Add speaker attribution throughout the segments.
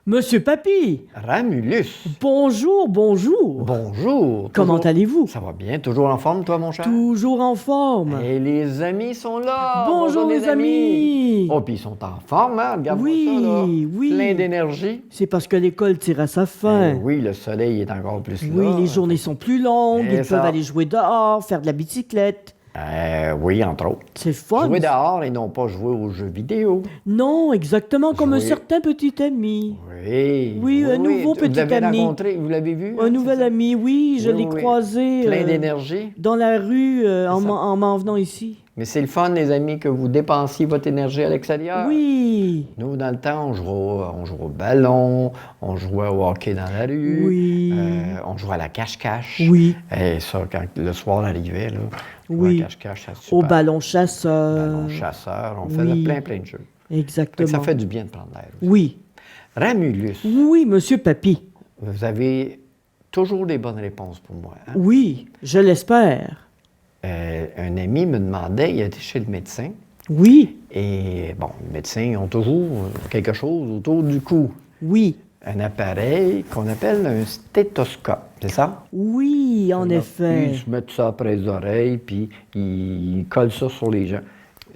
Speaker 1: Monsieur Papy,
Speaker 2: Ramulus.
Speaker 1: bonjour, bonjour.
Speaker 2: Bonjour.
Speaker 1: Comment
Speaker 2: Toujours-
Speaker 1: allez-vous?
Speaker 2: Ça va bien? Toujours en forme, toi, mon cher?
Speaker 1: Toujours en forme.
Speaker 2: Et les amis sont là.
Speaker 1: Bonjour les amis.
Speaker 2: Oh, puis ils sont en forme, hein? Regarde-moi
Speaker 1: Oui,
Speaker 2: ça, là.
Speaker 1: oui.
Speaker 2: Plein d'énergie.
Speaker 1: C'est parce que l'école tire à sa fin.
Speaker 2: Oui, le soleil est encore plus là.
Speaker 1: Oui, les journées sont plus longues,
Speaker 2: Et
Speaker 1: ils
Speaker 2: ça.
Speaker 1: peuvent aller jouer dehors, faire de la bicyclette.
Speaker 2: Oui, entre autres.
Speaker 1: C'est fun.
Speaker 2: Jouer dehors et non pas jouer aux jeux vidéo.
Speaker 1: Non, exactement comme un
Speaker 2: Jouer.
Speaker 1: certain petit ami.
Speaker 2: Oui.
Speaker 1: Oui, un nouveau
Speaker 2: Vous
Speaker 1: petit
Speaker 2: l'avez
Speaker 1: ami.
Speaker 2: rencontré, vous l'avez vu?
Speaker 1: Un
Speaker 2: hein,
Speaker 1: nouvel
Speaker 2: c'est ça?
Speaker 1: ami, oui, je
Speaker 2: Oui,
Speaker 1: l'ai
Speaker 2: oui.
Speaker 1: croisé
Speaker 2: Plein d'énergie.
Speaker 1: dans la rue en
Speaker 2: ça.
Speaker 1: m'en venant ici.
Speaker 2: Mais c'est le fun, les amis, que vous dépensiez votre énergie à l'extérieur.
Speaker 1: Oui,
Speaker 2: Nous, dans le temps, on jouait au ballon, on jouait au hockey dans la rue,
Speaker 1: Oui.
Speaker 2: On jouait à la cache-cache.
Speaker 1: oui,
Speaker 2: Et ça, quand le soir arrivait, là,
Speaker 1: Oui.
Speaker 2: jouer à la cache-cache, ça super.
Speaker 1: au ballon chasseur.
Speaker 2: Ballon chasseur, on
Speaker 1: oui.
Speaker 2: faisait plein de jeux. Fait que
Speaker 1: Exactement.
Speaker 2: ça fait du bien de prendre l'air. aussi.
Speaker 1: Oui,
Speaker 2: Ramulus,
Speaker 1: oui, monsieur Papy.
Speaker 2: vous avez toujours des bonnes réponses pour moi. Hein?
Speaker 1: Oui, je l'espère.
Speaker 2: Un ami me demandait, il était chez le médecin,
Speaker 1: Oui,
Speaker 2: et bon, les médecins ils ont toujours quelque chose autour du cou.
Speaker 1: oui,
Speaker 2: Un appareil qu'on appelle un stéthoscope, c'est ça?
Speaker 1: oui, en effet.
Speaker 2: Ils se mettent ça après les oreilles, puis ils collent ça sur les gens.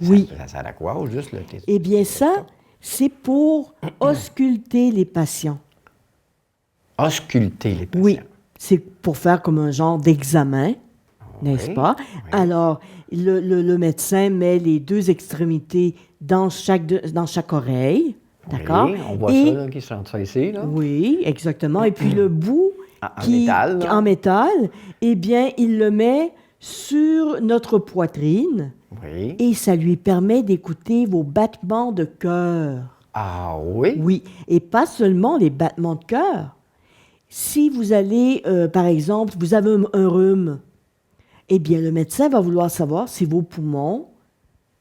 Speaker 1: Oui.
Speaker 2: Ça sert à quoi, au juste le
Speaker 1: Eh bien, ça, c'est pour ausculter les patients.
Speaker 2: Ausculter les patients.
Speaker 1: Oui, c'est pour faire comme un genre d'examen, n'est-ce
Speaker 2: Oui,
Speaker 1: pas?
Speaker 2: oui.
Speaker 1: Alors, le médecin met les deux extrémités dans chaque oreille, d'accord?
Speaker 2: Oui, on voit
Speaker 1: Et-
Speaker 2: ça, là, qui sentent ça ici, là.
Speaker 1: Oui, exactement. Et puis le bout
Speaker 2: En métal, là.
Speaker 1: en métal, eh bien, il le met sur notre poitrine
Speaker 2: Oui.
Speaker 1: et ça lui permet d'écouter vos battements de cœur.
Speaker 2: Ah oui?
Speaker 1: Oui, et pas seulement les battements de cœur. Si vous allez, par exemple, vous avez un rhume, eh bien, le médecin va vouloir savoir si vos poumons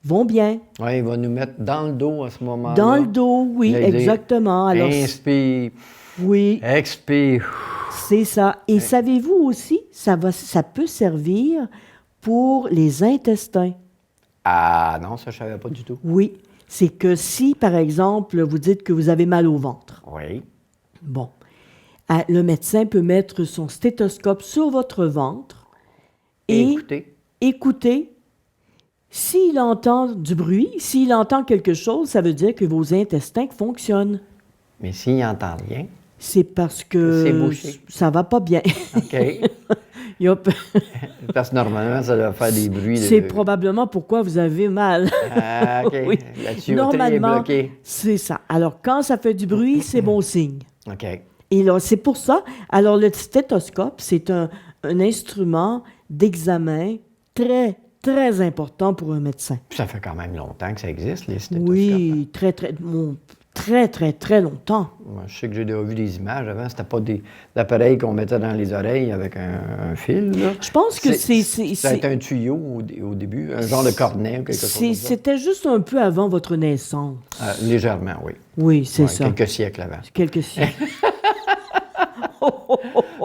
Speaker 1: vont bien.
Speaker 2: Oui, il va nous mettre dans le dos à ce moment-là.
Speaker 1: Dans le dos, oui,
Speaker 2: Là, il dit,
Speaker 1: exactement. Alors,
Speaker 2: inspire,
Speaker 1: oui,
Speaker 2: expire.
Speaker 1: c'est ça. Et savez-vous aussi, ça peut servir pour les intestins.
Speaker 2: Ah non, ça, je ne savais pas du tout.
Speaker 1: Oui, c'est que si, par exemple, vous dites que vous avez mal au ventre,
Speaker 2: Oui.
Speaker 1: bon, le médecin peut mettre son stéthoscope sur votre ventre et
Speaker 2: Écoutez.
Speaker 1: écouter. S'il entend du bruit, s'il entend quelque chose, ça veut dire que vos intestins fonctionnent.
Speaker 2: Mais s'il n'entend rien,
Speaker 1: C'est parce que
Speaker 2: C'est bouché.
Speaker 1: ça va pas bien.
Speaker 2: OK.
Speaker 1: Il y a-
Speaker 2: Parce que normalement, ça doit faire des bruits.
Speaker 1: C'est probablement pourquoi vous avez mal.
Speaker 2: Ah, OK.
Speaker 1: Oui.
Speaker 2: La tuyauterie est
Speaker 1: Normalement,
Speaker 2: bloquée.
Speaker 1: c'est ça. Alors, quand ça fait du bruit, c'est bon signe.
Speaker 2: OK.
Speaker 1: Et là, c'est pour ça. Alors, le stéthoscope, c'est un instrument d'examen très, très important pour un médecin.
Speaker 2: Puis ça fait quand même longtemps que ça existe, les stéthoscopes.
Speaker 1: Oui, très, très, très, très, très longtemps.
Speaker 2: Moi, je sais que j'ai déjà vu des images. Avant, c'était pas des appareils qu'on mettait dans les oreilles avec un fil. Là.
Speaker 1: Je pense que
Speaker 2: C'est un tuyau au début, un genre de cornet ou quelque chose comme ça.
Speaker 1: c'était juste un peu avant votre naissance.
Speaker 2: Légèrement, oui.
Speaker 1: Oui, c'est
Speaker 2: Ouais,
Speaker 1: ça.
Speaker 2: quelques siècles avant.
Speaker 1: Quelques siècles.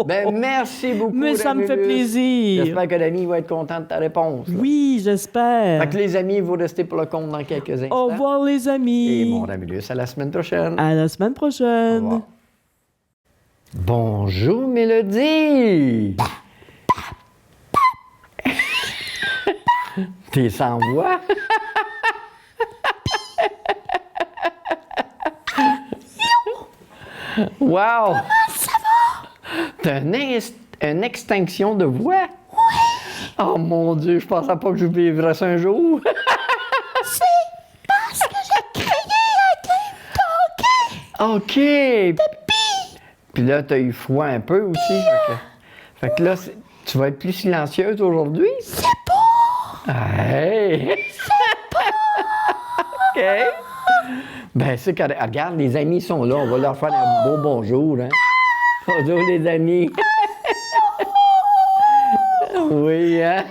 Speaker 2: Ben, merci beaucoup.
Speaker 1: Mais ça me fait
Speaker 2: Ramulus.
Speaker 1: plaisir.
Speaker 2: J'espère que l'ami va être content de ta réponse. là.
Speaker 1: Oui, j'espère.
Speaker 2: Fait que les amis, vous restez pour le compte dans quelques instants.
Speaker 1: Au revoir, les amis.
Speaker 2: Et mon Ramulus, à la semaine prochaine.
Speaker 1: À la semaine
Speaker 2: Au
Speaker 1: prochaine.
Speaker 2: revoir. Bonjour, Mélodie. T'es sans voix? Wow! Comment ça va? T'as une extinction de voix? Oui! Oh mon Dieu, je pensais pas que je vivrais ça un jour.
Speaker 3: Parce que j'ai crié à Game
Speaker 2: OK! Puis là, t'as eu froid un peu aussi. Fait que là, tu vas être plus silencieuse aujourd'hui? C'est pas! Hey! OK! Ben, c'est correct. Regarde, les amis sont là. On va leur faire un beau bonjour, hein? Bonjour, les amis! Oui, hein?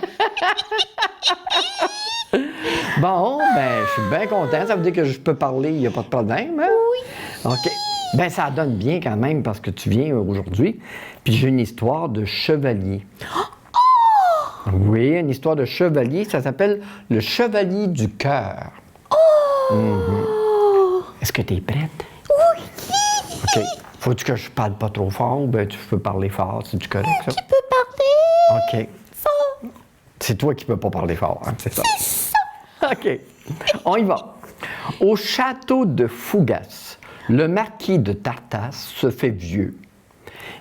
Speaker 2: Bon, ben, je suis bien content. Ça veut dire que je peux parler, il n'y a pas de problème, hein? Oui. OK. Ben, ça donne bien quand même parce que tu viens aujourd'hui. Puis j'ai une histoire de chevalier. Oui, une histoire de chevalier. Ça s'appelle le chevalier du cœur. Mhm. Est-ce que tu es prête? Oui! OK. OK. Faut-tu que je parle pas trop fort ou bien tu peux parler fort? C'est-tu correct, ça?
Speaker 3: Tu peux parler
Speaker 2: OK.
Speaker 3: fort.
Speaker 2: C'est toi qui peux pas parler fort, hein? C'est ça. OK. On y va. Au château de Fougas, le marquis de Tartas se fait vieux.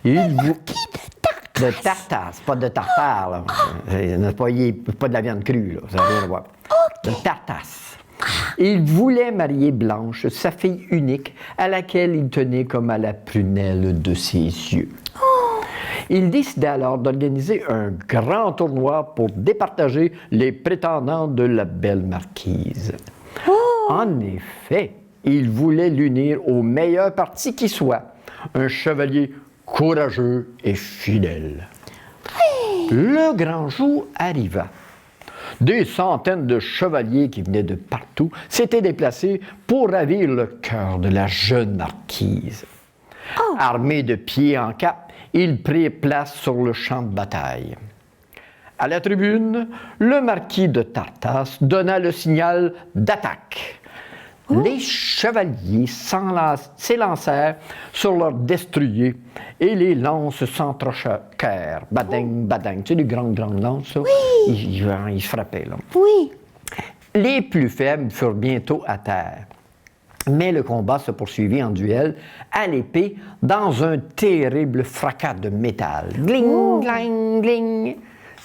Speaker 2: De Tartas, pas de tartare, là. C'est pas de la viande crue, là. Ça n'a rien à voir. De Tartas. Il voulait marier Blanche, sa fille unique, à laquelle il tenait comme à la prunelle de ses yeux. Il décida alors d'organiser un grand tournoi pour départager les prétendants de la belle marquise. En effet, il voulait l'unir au meilleur parti qui soit, un chevalier courageux et fidèle. Le grand jour arriva. Des centaines de chevaliers qui venaient de partout s'étaient déplacés pour ravir le cœur de la jeune marquise. Armés de pied en cap, ils prirent place sur le champ de bataille. À la tribune, le marquis de Tartas donna le signal d'attaque. Les chevaliers s'élancèrent sur leurs destriers et les lances s'entrechoquèrent. Bading, bading. Tu sais, les grandes lances, ça? Ils se frappaient, là.
Speaker 3: Oui.
Speaker 2: Les plus faibles furent bientôt à terre. Mais le combat se poursuivit en duel à l'épée dans un terrible fracas de métal. Gling, gling, gling.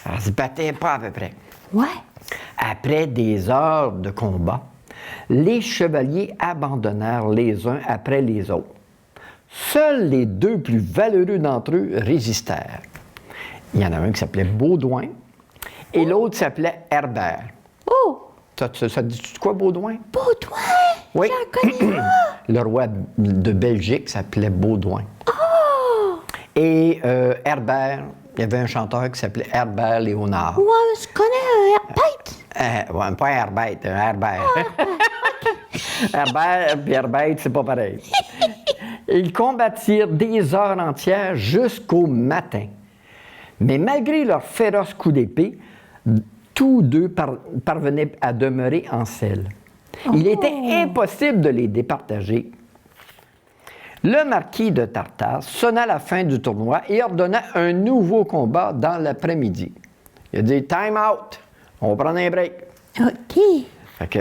Speaker 2: Ça se battait pas à peu près.
Speaker 3: Ouais.
Speaker 2: Après des heures de combat, les chevaliers abandonnèrent les uns après les autres. Seuls les deux plus valeureux d'entre eux résistèrent. Il y en a un qui s'appelait Baudouin et l'autre s'appelait Herbert.
Speaker 3: Oh,
Speaker 2: Ça te dit quoi, Baudouin?
Speaker 3: Baudouin.
Speaker 2: Oui.
Speaker 3: J'en connais un.
Speaker 2: Le roi de Belgique s'appelait Baudouin. Et Herbert, il y avait un chanteur qui s'appelait Herbert Léonard.
Speaker 3: Ouais, je connais un bête.
Speaker 2: Ouais, pas Herbert, Herbert. Herbert et Herbert, c'est pas pareil. Ils combattirent des heures entières jusqu'au matin. Mais malgré leurs féroces coups d'épée, tous deux parvenaient à demeurer en selle. Il était impossible de les départager. Le marquis de Tartas sonna la fin du tournoi et ordonna un nouveau combat dans l'après-midi. Il a dit « Time out! On va prendre un break. »
Speaker 3: OK.
Speaker 2: Fait que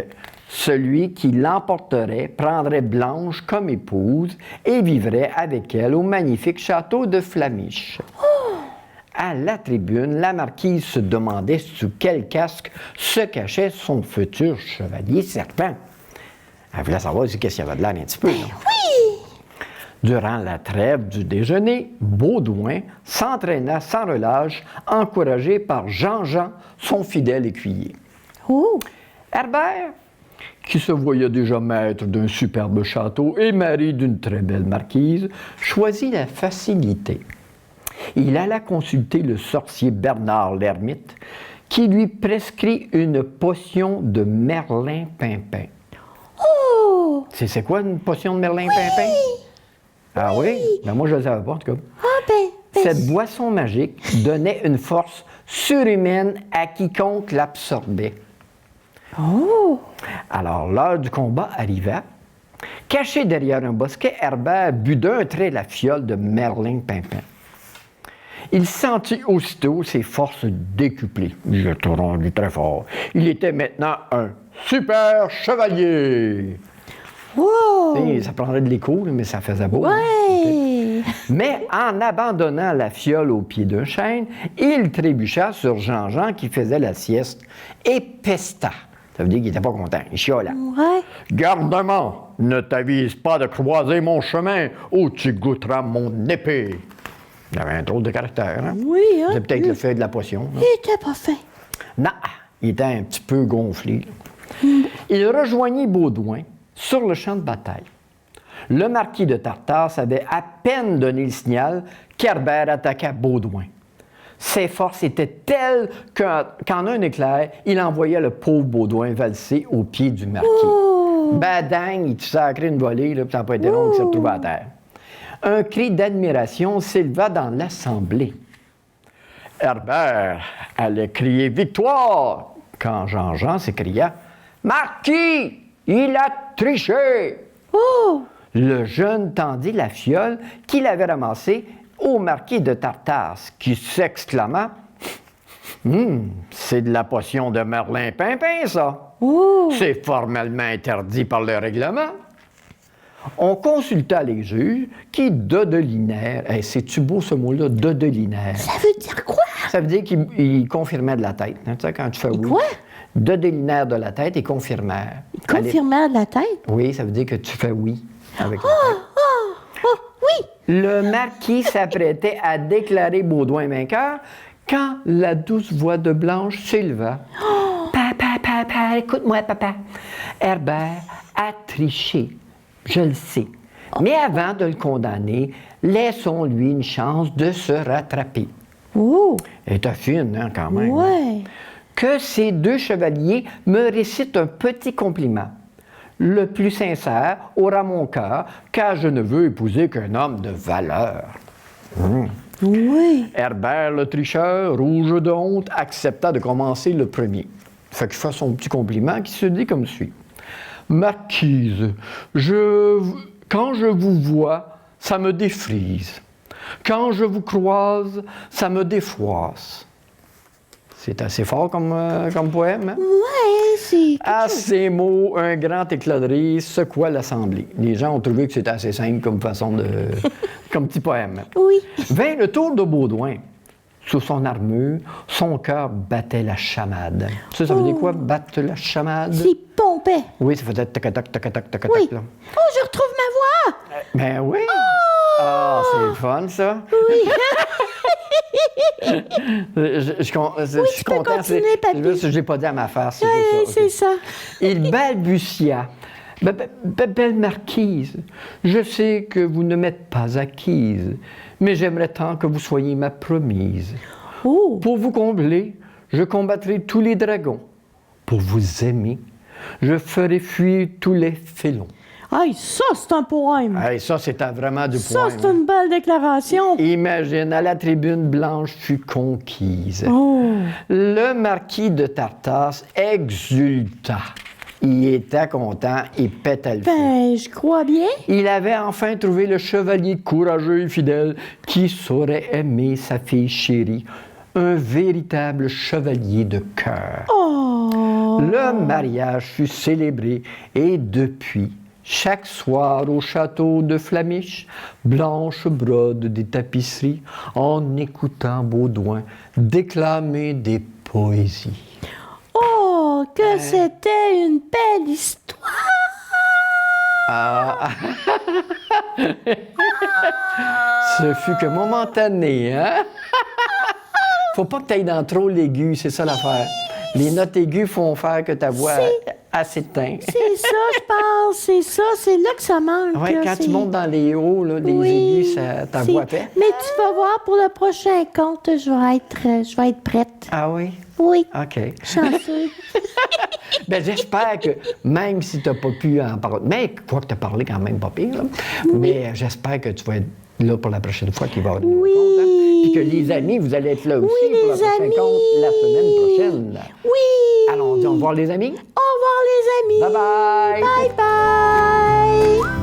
Speaker 2: celui qui l'emporterait prendrait Blanche comme épouse et vivrait avec elle au magnifique château de Flamiche. À la tribune, la marquise se demandait sous quel casque se cachait son futur chevalier serpent. Elle voulait savoir qu'est-ce qu'il y avait de l'air un petit peu. là. Durant la trêve du déjeuner, Baudouin s'entraîna sans relâche, encouragé par Jean-Jean, son fidèle écuyer.
Speaker 3: Oh.
Speaker 2: Herbert, qui se voyait déjà maître d'un superbe château et mari d'une très belle marquise, choisit la facilité. Il alla consulter le sorcier Bernard l'Ermite, qui lui prescrit une potion de Merlin-Pimpin.
Speaker 3: Oh.
Speaker 2: C'est quoi une potion de Merlin-Pimpin? Ah oui? Ben moi, je ne le savais pas, en tout cas.
Speaker 3: Ah ben,
Speaker 2: Cette boisson magique donnait une force surhumaine à quiconque l'absorbait.
Speaker 3: Oh.
Speaker 2: Alors, l'heure du combat arriva. Caché derrière un bosquet, Herbert but d'un trait la fiole de Merlin-Pimpin. Il sentit aussitôt ses forces décuplées. Il était rendu très fort. Il était maintenant un super chevalier.
Speaker 3: Wow.
Speaker 2: Et ça prendrait de l'écho, mais ça faisait beau.
Speaker 3: Ouais.
Speaker 2: Mais en abandonnant la fiole au pied d'un chêne, il trébucha sur Jean-Jean qui faisait la sieste et pesta. Ça veut dire qu'il n'était pas content. Il chiala.
Speaker 3: Ouais.
Speaker 2: Gardement, ne t'avise pas de croiser mon chemin ou tu goûteras mon épée. Il avait un drôle de caractère, hein?
Speaker 3: Oui, hein.
Speaker 2: C'est peut-être le fait de la potion. hein?
Speaker 3: Il était pas fin.
Speaker 2: Non, il était un petit peu gonflé. Il rejoignit Baudouin sur le champ de bataille. Le marquis de Tartas avait à peine donné le signal qu'Herbert attaqua Baudouin. Ses forces étaient telles qu'en un éclair, il envoya le pauvre Baudouin valser au pied du marquis. Badang, il sacré une volée, là, puis ça n'a pas été long qu'il s'est retrouvé à terre. Un cri d'admiration s'éleva dans l'assemblée. Herbert allait crier « Victoire !» quand Jean-Jean s'écria « Marquis, il a triché !»
Speaker 3: Oh.
Speaker 2: Le jeune tendit la fiole qu'il avait ramassée au marquis de Tartasse, qui s'exclama « c'est de la potion de Merlin Pimpin, ça!
Speaker 1: Oh!
Speaker 2: C'est formellement interdit par le règlement. » On consulta les juges qui dodelinèrent. Hey, c'est-tu beau ce mot-là, dodelinèrent?
Speaker 3: Ça veut dire quoi?
Speaker 2: Ça veut dire qu'ils confirmaient de la tête. Hein, tu sais, quand tu fais oui.
Speaker 3: quoi?
Speaker 2: Dodelinèrent de la tête et confirmèrent.
Speaker 3: Confirmeur de la tête?
Speaker 2: Oui, ça veut dire que tu fais oui avec la tête.
Speaker 3: Oui!
Speaker 2: Le marquis s'apprêtait à déclarer Baudouin vainqueur quand la douce voix de Blanche s'éleva. Papa, écoute-moi, papa. Herbert a triché, je le sais. Mais avant de le condamner, laissons-lui une chance de se rattraper.
Speaker 3: Oh!
Speaker 2: Elle était fine, hein, quand même.
Speaker 3: Ouais!
Speaker 2: Que ces deux chevaliers me récitent un petit compliment. Le plus sincère aura mon cœur, car je ne veux épouser qu'un homme de valeur.
Speaker 3: Oui!
Speaker 2: Herbert le tricheur, rouge de honte, accepta de commencer le premier. Fait qu'il fait son petit compliment qui se dit comme suit. Marquise, quand je vous vois, ça me défrise. Quand je vous croise, ça me défroisse. C'est assez fort comme poème, hein?
Speaker 3: Ouais, c'est...
Speaker 2: À ces mots, un grand éclat de rire secoua l'assemblée. Les gens ont trouvé que c'était assez simple comme façon de... comme petit poème.
Speaker 3: Oui!
Speaker 2: Vint le tour de Baudouin. Sous son armure, son cœur battait la chamade. Ça veut dire quoi, battre la chamade?
Speaker 3: C'est pompé!
Speaker 2: Oui, ça faisait tac-tac, tac-tac, tac-tac,
Speaker 3: Oui!
Speaker 2: là.
Speaker 3: Oh, je retrouve ma voix!
Speaker 2: Ben oui! Ah, c'est fun, ça!
Speaker 3: Oui!
Speaker 2: Je suis
Speaker 3: tu peux
Speaker 2: content.
Speaker 3: continuer, papy.
Speaker 2: Juste, je l'ai pas dit à ma face.
Speaker 3: Oui,
Speaker 2: juste
Speaker 3: c'est ça.
Speaker 2: Il balbutia. Belle marquise, je sais que vous ne m'êtes pas acquise, mais j'aimerais tant que vous soyez ma promise.
Speaker 3: Oh!
Speaker 2: Pour vous combler, je combattrai tous les dragons. Pour vous aimer, je ferai fuir tous les félons.
Speaker 1: Aïe, ça, c'est un poème.
Speaker 2: Hey, ça, c'était vraiment du
Speaker 1: Ça,
Speaker 2: poème.
Speaker 1: c'est une belle déclaration.
Speaker 2: Imagine, à la tribune, Blanche fut conquise.
Speaker 1: Oh!
Speaker 2: Le marquis de Tartasse exulta. Il était content, il pétait le feu.
Speaker 1: Ben, je crois bien.
Speaker 2: Il avait enfin trouvé le chevalier courageux et fidèle qui saurait aimer sa fille chérie, un véritable chevalier de cœur.
Speaker 1: Oh!
Speaker 2: Le mariage fut célébré et depuis, chaque soir au château de Flamiche, Blanche brode des tapisseries en écoutant Baudouin déclamer des poésies.
Speaker 1: Oh, que c'était une belle histoire!
Speaker 2: Ah. Ce fut que momentané, hein? Faut pas que tu ailles dans trop l'aigu, c'est ça l'affaire. Les notes aiguës font faire que ta voix s'éteint.
Speaker 1: C'est ça, je pense, c'est ça, c'est là que ça manque.
Speaker 2: Oui,
Speaker 1: là,
Speaker 2: quand
Speaker 1: c'est-
Speaker 2: tu montes dans les hauts, là, les
Speaker 1: Oui,
Speaker 2: aigus, ta
Speaker 1: c'est-
Speaker 2: voix pète.
Speaker 1: Mais tu vas voir, pour le prochain conte, je vais être prête.
Speaker 2: Ah oui?
Speaker 1: Oui,
Speaker 2: OK.
Speaker 1: chanceux.
Speaker 2: Ben, j'espère que, même si tu n'as pas pu en parler, mais quoi que tu as parlé quand même pas pire, là, mais j'espère que tu vas être là pour la prochaine fois qu'il va y avoir de nouveaux
Speaker 1: Oui.
Speaker 2: contes, hein. Puis que les amis, vous allez être là aussi
Speaker 1: Oui,
Speaker 2: pour la
Speaker 1: les
Speaker 2: prochaine
Speaker 1: amis.
Speaker 2: compte la semaine prochaine. là.
Speaker 1: Oui!
Speaker 2: Allons, on va voir les amis.
Speaker 1: Au revoir, les amis!
Speaker 2: Bye bye!
Speaker 1: Bye bye!